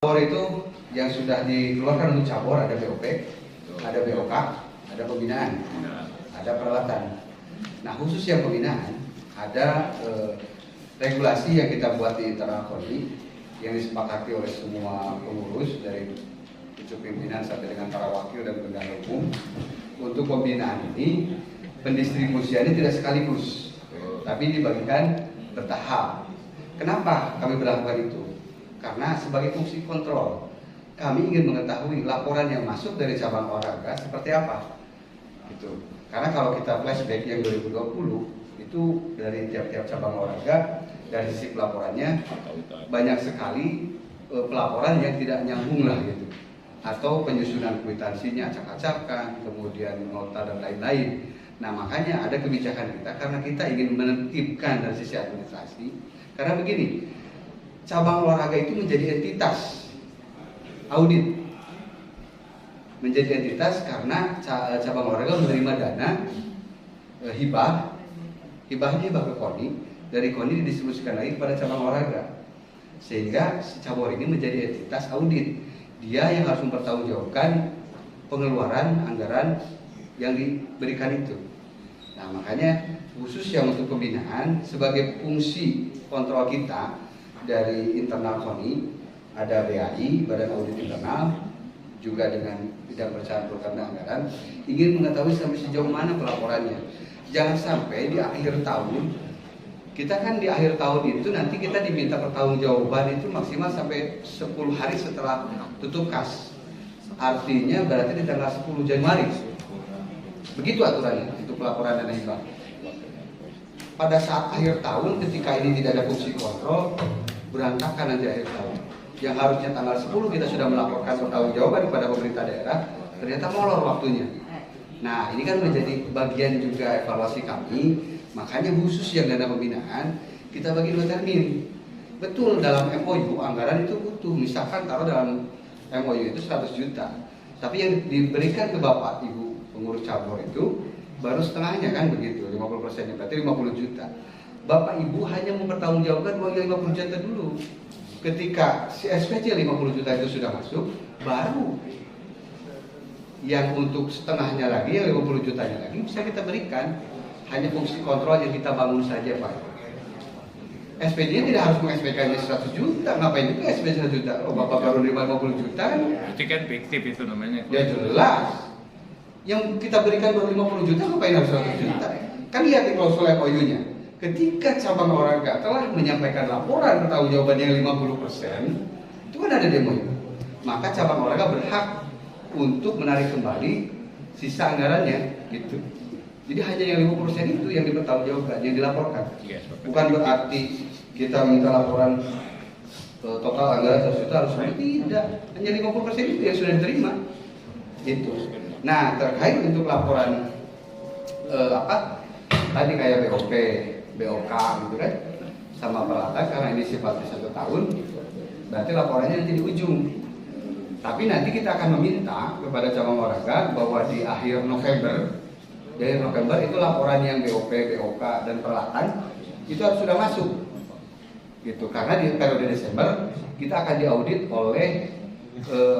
Cabor itu yang sudah dikeluarkan untuk cabor ada BOP, ada BOK, ada pembinaan, ada peralatan. Nah khusus yang pembinaan ada regulasi yang kita buat di internal KONI yang disepakati oleh semua pengurus dari pucuk pimpinan sampai dengan para wakil dan bendahara umum. Untuk pembinaan ini pendistribusiannya tidak sekaligus, tapi dibagikan bertahap. Kenapa kami melakukan itu? Karena sebagai fungsi kontrol, kami ingin mengetahui laporan yang masuk dari cabang olahraga seperti apa. Gitu. Karena kalau kita flashback yang 2020 itu dari tiap-tiap cabang olahraga dari sisi pelaporannya banyak sekali pelaporan yang tidak nyambung lah gitu. Atau penyusunan kwitansinya acak-acakan, kemudian nota dan lain-lain. Nah makanya ada kebijakan kita karena kita ingin menertibkan dari sisi administrasi. Karena begini, cabang olahraga itu menjadi entitas audit, menjadi entitas karena cabang olahraga menerima dana hibahnya ke KONI, dari KONI didistribusikan lagi kepada cabang olahraga, sehingga si cabur ini menjadi entitas audit. Dia yang harus mempertanggungjawabkan pengeluaran anggaran yang diberikan itu. Nah makanya khusus yang untuk pembinaan sebagai fungsi kontrol kita dari internal KONI ada BAI, Badan Audit Internal, juga dengan bidang perencanaan program dan anggaran, ingin mengetahui sampai sejauh mana pelaporannya. Jangan sampai di akhir tahun, kita kan di akhir tahun itu nanti kita diminta pertanggungjawaban itu maksimal sampai 10 hari setelah tutup kas. Artinya berarti di tanggal 10 Januari. Begitu aturannya untuk pelaporan dana hibah. Pada saat akhir tahun ketika ini tidak ada fungsi kontrol, berantakan nanti akhir tahun. Yang harusnya tanggal 10 kita sudah melaporkan pertanggungjawaban kepada pemerintah daerah, ternyata molor waktunya. Nah ini kan menjadi bagian juga evaluasi kami. Makanya khusus yang dana pembinaan kita bagi 2 termin. Betul dalam MOU anggaran itu butuh, misalkan taruh dalam MOU itu 100 juta. Tapi yang diberikan ke Bapak Ibu pengurus cabur itu baru setengahnya kan begitu, 50%, berarti 50 juta. Bapak Ibu hanya mempertanggungjawabkan uang yang 50 juta dulu. Ketika si SPC 50 juta itu sudah masuk, baru yang untuk setengahnya lagi, yang 50 jutanya lagi bisa kita berikan. Hanya fungsi kontrol yang kita bangun saja Pak. SPJ tidak harus meng-SPK-nya 100 juta, ngapain juga SPJ 100 juta? Oh Bapak baru 50 juta kan? Itu kan fiktif itu namanya. Ya jelas. Yang kita berikan baru 50 juta, ngapain harus 100 juta? Kan lihat di klausul MOU-nya. Ketika cabang olahraga telah menyampaikan laporan pertanggungjawaban yang 50%, itu kan ada demo. Maka cabang olahraga berhak untuk menarik kembali sisa anggarannya, gitu. Jadi hanya yang 50% itu yang dipertanggungjawabkan, yang dilaporkan. Bukan berarti kita minta laporan total anggaran 100 juta harus tidak. Hanya 50% itu yang sudah diterima. Itu. Nah terkait untuk laporan tadi kayak BOP, BOK gitu kan, sama peralatan karena ini sifatnya 1 tahun, berarti laporannya nanti di ujung. Tapi nanti kita akan meminta kepada cabang olahraga bahwa di akhir November. Dari November itu laporan yang BOP, BOK dan peralatan itu harus sudah masuk, gitu. Karena di periode Desember kita akan diaudit oleh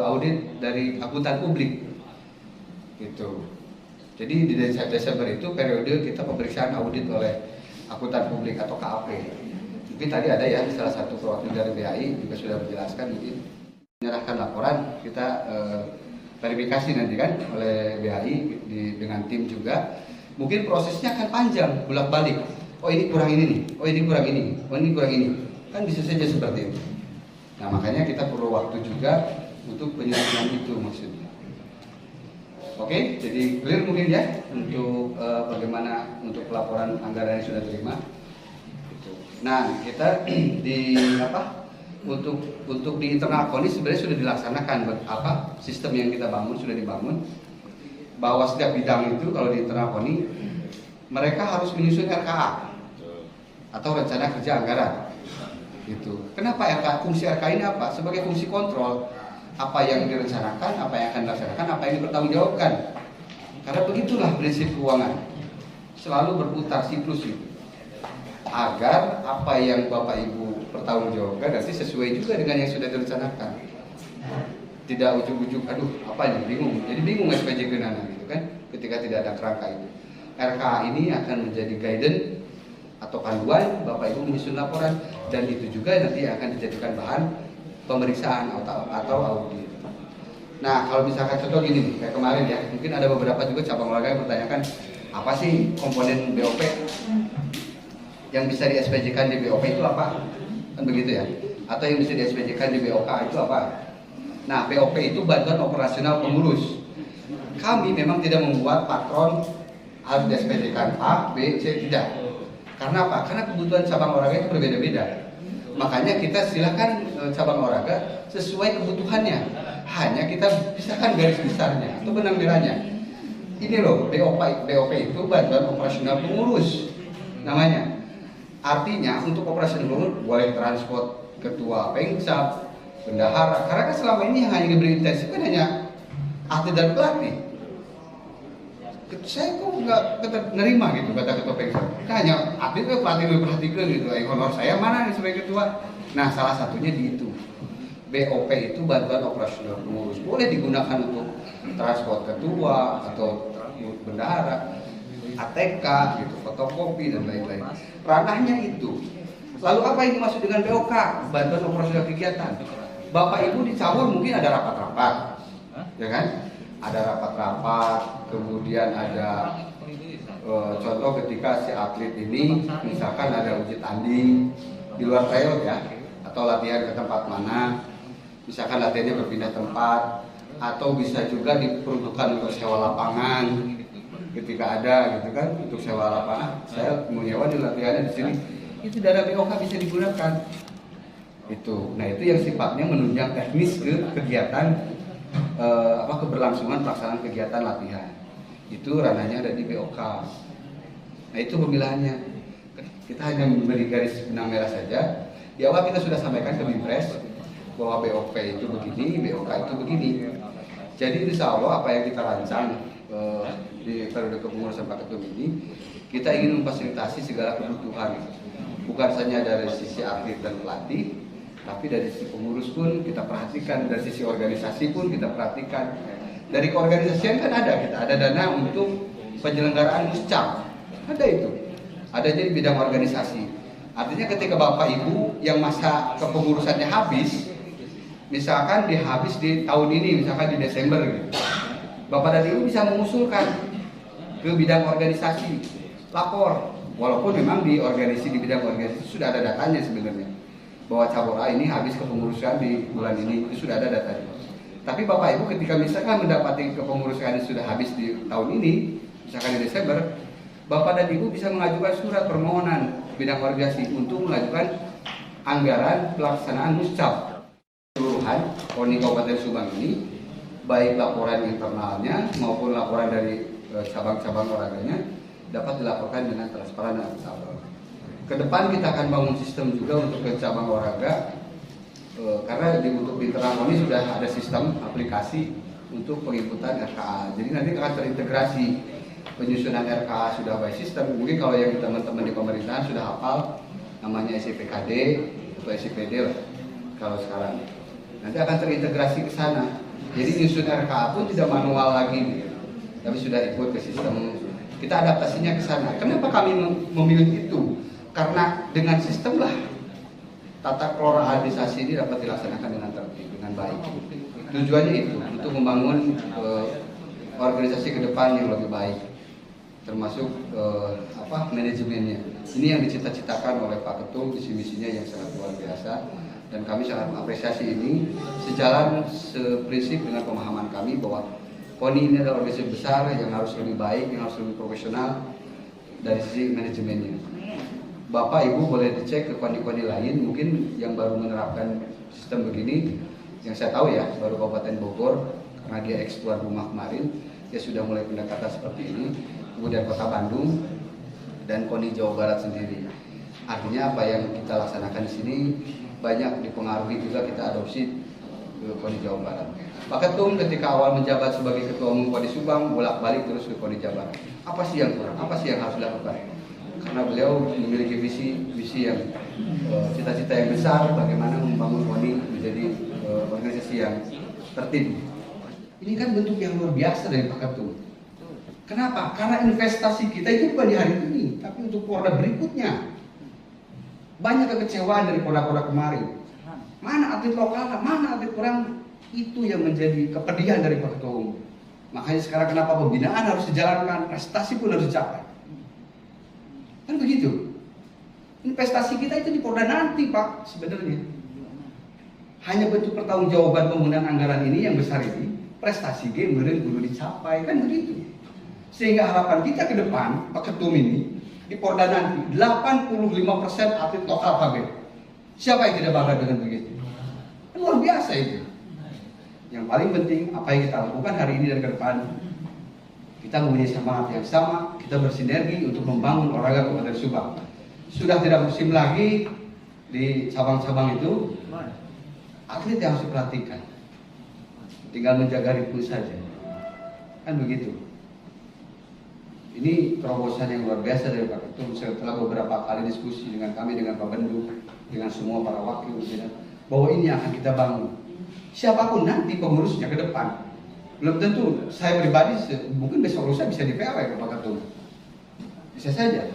audit dari akuntan publik, gitu. Jadi di Desember itu periode kita pemeriksaan audit oleh akuntan publik atau KAP. Mungkin tadi ada ya salah satu perwakilan dari BAI juga sudah menjelaskan, mungkin menyerahkan laporan kita verifikasi nanti kan oleh BAI dengan tim juga. Mungkin prosesnya akan panjang, bolak-balik. Oh ini kurang ini nih, oh ini kurang ini, oh ini kurang ini. Kan bisa saja seperti itu. Nah makanya kita perlu waktu juga untuk penyusunan itu maksudnya. Oke, jadi clear mungkin ya untuk bagaimana untuk pelaporan anggaran yang sudah terima. Nah kita di untuk di internal KONI sebenarnya sudah dilaksanakan sistem yang kita bangun sudah dibangun, bahwa setiap bidang itu kalau di internal KONI mereka harus menyusun RKA atau rencana kerja anggaran gitu. Kenapa RKA? Fungsi RKA ini apa? Sebagai fungsi kontrol apa yang direncanakan, apa yang akan dilaksanakan, apa yang dipertanggungjawabkan. Karena begitulah prinsip keuangan, selalu berputar siklus itu, agar apa yang Bapak Ibu pertanggungjawabkan nanti sesuai juga dengan yang sudah direncanakan. tidak ujuk-ujuk, aduh apa ini, bingung. Jadi bingung SPJ Genana gitu kan, ketika tidak ada kerangka itu. RKA ini akan menjadi guidance atau panduan Bapak Ibu menyusun laporan, dan itu juga nanti akan dijadikan bahan pemeriksaan atau audit. Nah, kalau misalkan contoh gini nih, kayak kemarin ya, mungkin ada beberapa juga cabang olahraga yang bertanyakan, apa sih komponen BOP yang bisa di SPJ-kan di BOP itu apa? Kan begitu ya. Atau yang bisa di SPJ-kan di BOK itu apa? Nah, BOP itu bantuan operasional pengurus. Kami memang tidak membuat patron harus di SPJ-kan A, B, C, tidak. Karena apa? Karena kebutuhan cabang olahraga itu berbeda-beda. Makanya kita silakan cabang olahraga sesuai kebutuhannya. Hanya kita pisahkan garis besarnya atau benang merahnya. Ini loh, BOP itu bantuan operasional pengurus namanya. Artinya untuk operasional pengurus boleh transport ketua Pengcap, bendahara. Karena kan selama ini yang hanya diberi intensif kan hanya atlet dan pelatih. Saya kok nggak nerima gitu kata ketua Pengcap. Hanya atlet dan pelatih diperhatikan gitu. Honor saya mana nih sebagai ketua? Nah, salah satunya di itu. BOP itu bantuan operasional pengurus, boleh digunakan untuk transport ketua atau bendahara, ATK gitu, fotokopi dan lain-lain. Ranahnya itu. Lalu apa yang dimaksud dengan BOK? Bantuan operasional kegiatan. Bapak Ibu di cabur mungkin ada rapat-rapat, ya kan? Ada rapat-rapat, kemudian ada contoh ketika si atlet ini misalkan ada uji tanding di luar trail ya, atau latihan ke tempat mana, misalkan latihannya berpindah tempat, atau bisa juga diperuntukkan untuk sewa lapangan ketika ada gitu kan, untuk sewa lapangan. Saya mau nyewa di latihannya di sini, itu dana BOK bisa digunakan. Itu, nah itu yang sifatnya menunjang teknis ke kegiatan keberlangsungan pelaksanaan kegiatan latihan. Itu ranahnya ada di BOK. Nah itu pemilahannya. Kita hanya memberi garis benang merah saja. Di awal kita sudah sampaikan ke Binpres bahwa BOP itu begini, BOK itu begini. Jadi insya Allah apa yang kita rancang di periode kepengurusan Pak Ketum ini, kita ingin memfasilitasi segala kebutuhan, bukan saja dari sisi atlet dan pelatih, tapi dari sisi pengurus pun kita perhatikan, dari sisi organisasi pun kita perhatikan. Dari keorganisasian kan kita ada dana untuk penyelenggaraan muscap, ada itu, ada jadi bidang organisasi. Artinya ketika Bapak Ibu yang masa kepengurusannya habis, misalkan habis di tahun ini, misalkan di Desember gitu, Bapak dan Ibu bisa mengusulkan ke bidang organisasi, lapor. Walaupun memang di bidang organisasi sudah ada datanya sebenarnya, bahwa cabur A ini habis kepengurusan di bulan ini, itu sudah ada datanya. Tapi Bapak Ibu ketika misalkan mendapati kepengurusan sudah habis di tahun ini, misalkan di Desember, Bapak dan Ibu bisa mengajukan surat permohonan bidang organisasi untuk mengajukan anggaran pelaksanaan muscap. Keseluruhan KONI Kabupaten Subang ini, baik laporan internalnya maupun laporan dari cabang-cabang olahraganya dapat dilaporkan dengan transparan dan akuntabel. Kedepan kita akan bangun sistem juga untuk ke cabang olahraga, karena untuk internal KONI sudah ada sistem aplikasi untuk penginputan RKA. Jadi nanti akan terintegrasi penyusunan RKA sudah by system. Mungkin kalau yang teman-teman di pemerintahan sudah hafal namanya SIPKD atau SIPD lah kalau sekarang. Nanti akan terintegrasi ke sana. Jadi nyusun RKA pun tidak manual lagi, tapi sudah ikut ke sistem. Kita adaptasinya ke sana. Kenapa kami memilih itu? Karena dengan sistem lah tata kelola administrasi ini dapat dilaksanakan dengan tertib, dengan baik. Tujuannya itu untuk membangun organisasi ke depan yang lebih baik, termasuk manajemennya. Ini yang dicita-citakan oleh Pak Ketum, visi-misinya yang sangat luar biasa, dan kami sangat mengapresiasi ini, sejalan seprinsip dengan pemahaman kami bahwa KONI ini adalah organisasi besar yang harus lebih baik, yang harus lebih profesional dari sisi manajemennya. Bapak Ibu boleh dicek ke KONI-KONI lain mungkin yang baru menerapkan sistem begini, yang saya tahu ya baru Kabupaten Bogor karena dia eks tuan rumah kemarin, dia sudah mulai pendekatan seperti ini. Kemudian Kota Bandung dan KONI Jawa Barat sendiri. Artinya apa yang kita laksanakan di sini banyak dipengaruhi juga kita adopsi ke KONI Jawa Barat. Pak Ketum ketika awal menjabat sebagai Ketua Umum KONI Subang bolak-balik terus ke KONI Jawa Barat. Apa sih yang kurang? Apa sih yang harus dilakukan? karena beliau memiliki visi yang cita-cita yang besar, bagaimana membangun KONI menjadi organisasi yang tertib. Ini kan bentuk yang luar biasa dari Pak Ketum. Kenapa? Karena investasi kita itu bukan di hari ini, tapi untuk Porda berikutnya. Banyak kekecewaan dari Porda-Porda kemarin. Mana atlet lokal, mana atlet kurang, itu yang menjadi kepedihan dari Pak Ketua Umum. Makanya sekarang kenapa pembinaan harus dijalankan, prestasi pun harus dicapai. Kan begitu. Investasi kita itu di Porda nanti Pak sebenarnya. Hanya bentuk pertanggungjawaban penggunaan anggaran ini yang besar ini, prestasi game kudu dicapai, kan begitu. Sehingga harapan kita ke depan, Pak Ketum ini, di Porda nanti, 85% atlet lokal KB. Siapa yang tidak bangga dengan begitu? Kan luar biasa itu. Yang paling penting, apa yang kita lakukan hari ini dan ke depan, kita mempunyai semangat yang sama, kita bersinergi untuk membangun olahraga Kabupaten Subang. Sudah tidak musim lagi di cabang-cabang itu, atlet yang harus diperhatikan. Tinggal menjaga ritme saja. Kan begitu. Ini terobosan yang luar biasa dari Pak Ketum. Setelah beberapa kali diskusi dengan kami, dengan Pak Bendu, dengan semua para wakil, bahwa ini akan kita bangun. Siapapun nanti pengurusnya ke depan, belum tentu saya pribadi mungkin besok lusa bisa di PW ke Pak Ketum. Bisa saja.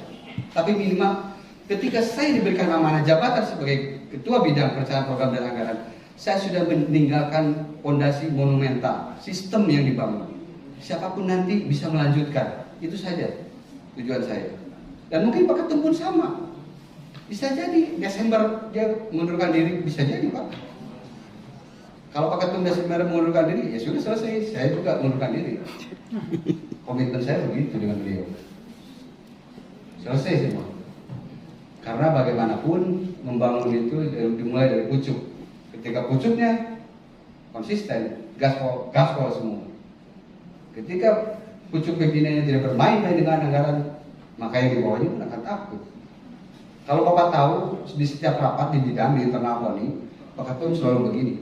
Tapi minimal ketika saya diberikan amanah jabatan sebagai ketua bidang perencanaan program dan anggaran, saya sudah meninggalkan fondasi monumental, sistem yang dibangun. Siapapun nanti bisa melanjutkan. Itu saja tujuan saya. Dan mungkin Pak Ketum pun sama. Bisa jadi Desember dia mengundurkan diri, bisa jadi Pak. Kalau Pak Ketum Desember mengundurkan diri, ya sudah selesai. Saya juga mengundurkan diri. Komitmen saya begitu dengan beliau. Selesai semua. Karena bagaimanapun membangun itu dimulai dari pucuk. Ketika pucuknya konsisten, gaspol semua. Ketika pucuk pimpinannya tidak bermain-main dengan anggaran, maka yang di bawahnya pun akan takut. Kalau Bapak tahu, di setiap rapat di bidang di internal KONI, Pak Ketum selalu begini.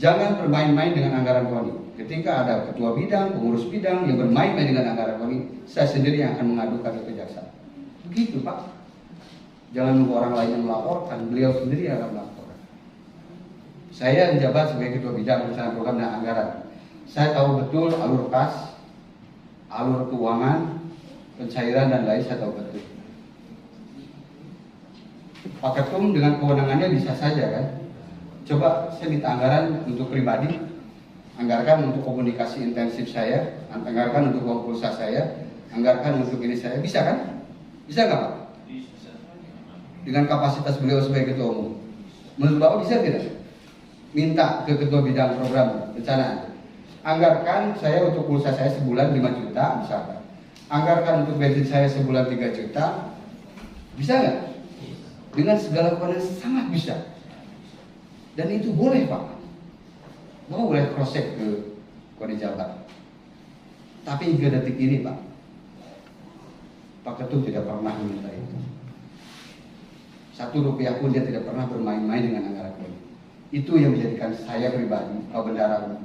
Jangan bermain-main dengan anggaran KONI. Ketika ada ketua bidang, pengurus bidang yang bermain-main dengan anggaran KONI, saya sendiri yang akan mengadukan ke kejaksaan. Begitu Pak. Jangan nunggu orang lain yang melaporkan, beliau sendiri yang akan melaporkan. Saya menjabat sebagai ketua bidang perencanaan program dan anggaran. Saya tahu betul alur kas, alur keuangan, pencairan dan lain saya tahu betul. Pak Ketum dengan kewenangannya bisa saja kan. Coba saya minta anggaran untuk pribadi, anggarkan untuk komunikasi intensif saya, anggarkan untuk uang pulsa saya, anggarkan untuk ini saya, bisa kan? Bisa nggak Pak? Dengan kapasitas beliau sebagai ketua umum, menurut Bapak bisa tidak? Minta ke ketua bidang program perencanaan, anggarkan saya untuk pulsa saya sebulan 5 juta misalkan, anggarkan untuk bensin saya sebulan 3 juta, bisa nggak? Dengan segala kewenangan sangat bisa. Dan itu boleh Pak. Bapak boleh cross check ke KONI Jabar. Tapi hingga detik ini Pak, Pak Ketum tidak pernah meminta itu. 1 rupiah pun dia tidak pernah bermain-main dengan anggaran KONI. Itu yang menjadikan saya pribadi, Pak Bendara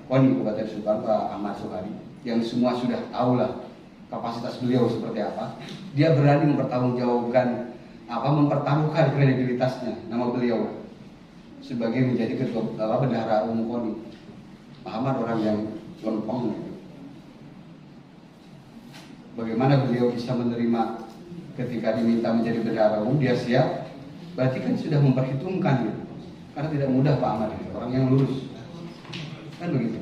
KONI Kabupaten Subang, Pak Ahmad Suhari, yang semua sudah tahu lah kapasitas beliau seperti apa. Dia berani mempertanggungjawabkan mempertaruhkan kredibilitasnya, nama beliau sebagai menjadi ketua bendahara umum KONI. Pak Ahmad orang yang lempeng. Bagaimana beliau bisa menerima ketika diminta menjadi bendahara umum, dia siap? Berarti kan sudah memperhitungkan gitu. Karena tidak mudah Pak Ahmad itu, orang yang lurus. Kan begitu.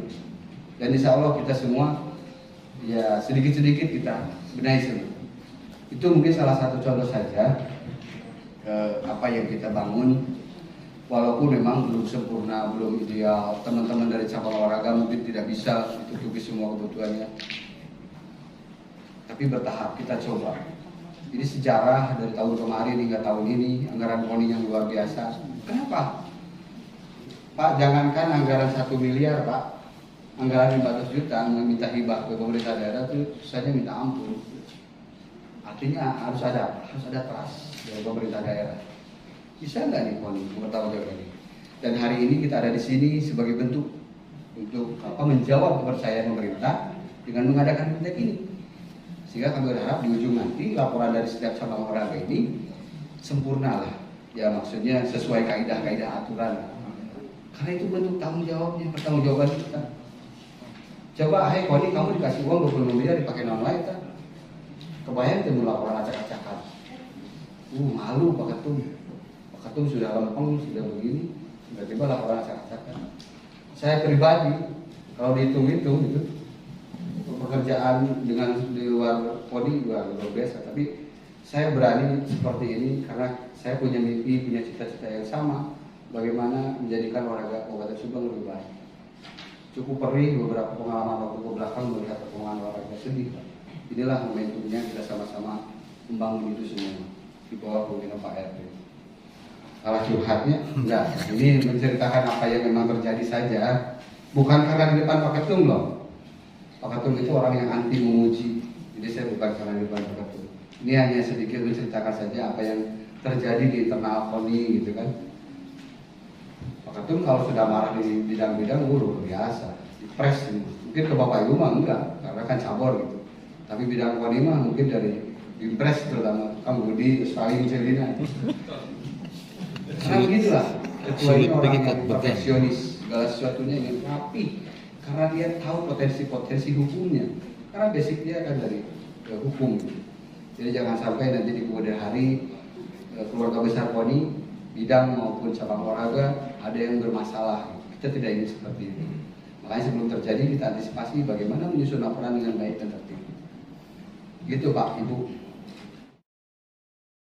Dan insya Allah kita semua ya sedikit-sedikit kita benahi semua. Itu mungkin salah satu contoh saja apa yang kita bangun. Walaupun memang belum sempurna, belum ideal, teman-teman dari cabang olahraga mungkin tidak bisa ditutupi semua kebutuhannya. Tapi bertahap kita coba. Ini sejarah dari tahun kemarin hingga tahun ini, anggaran KONI yang luar biasa. Kenapa? Pak, jangankan anggaran 1 miliar Pak, anggaran 500 juta meminta hibah ke pemerintah daerah itu saja minta ampun. Artinya harus ada trust dari pemerintah daerah. Bisa nggak nih KONI bertanggung jawab ini? Dan hari ini kita ada di sini sebagai bentuk untuk menjawab kepercayaan pemerintah dengan mengadakan event ini. Sehingga kami berharap di ujung nanti laporan dari setiap cabang olahraga ini sempurna lah. Ya maksudnya sesuai kaidah-kaidah aturan. Karena itu bentuk tanggung jawabnya, pertanggungjawaban kita. Coba, hai Koni, kamu dikasih uang 20 miliar dipakai non lain kan? Kebayang tuh laporan acak-acakan. Malu Pak Ketum. Pak Ketum sudah lempeng, sudah begini, tiba-tiba laporan acak-acakan. Saya pribadi, kalau dihitung-hitung gitu, pekerjaan dengan di luar Koni luar biasa. Tapi saya berani seperti ini karena saya punya mimpi, punya cita-cita yang sama. Bagaimana menjadikan olahraga Kabupaten Subang lebih baik. Cukup perih beberapa pengalaman waktu ke belakang melihat perkembangan olahraga sedih. Inilah momentumnya kita sama-sama membangun itu semua di bawah pimpinan Pak RT. Kalau curhatnya enggak, ini menceritakan apa yang memang terjadi saja. Bukan karena di depan Pak Ketum loh. Pak Ketum itu orang yang anti memuji. Jadi saya bukan karena di depan Pak Ketum. Ini hanya sedikit menceritakan saja apa yang terjadi di internal KONI gitu kan. Pak Ketum kalau sudah marah di bidang-bidang luar biasa, di pres ini. Mungkin ke Bapak Ibu mah enggak, karena kan cabur gitu. Tapi bidang KONI mah mungkin dari Impres terutama Kang Budi, Salim, Celina. Karena begitulah, ketua ini orang yang profesionis, segala sesuatunya yang rapi. Karena dia tahu potensi-potensi hukumnya. Karena basic dia kan dari hukum. Jadi jangan sampai nanti di kemudian hari keluarga besar KONI, bidang maupun cabang olahraga ada yang bermasalah. Kita tidak ingin seperti itu. Makanya sebelum terjadi kita antisipasi bagaimana menyusun laporan dengan baik dan tertib. Gitu Pak, Ibu.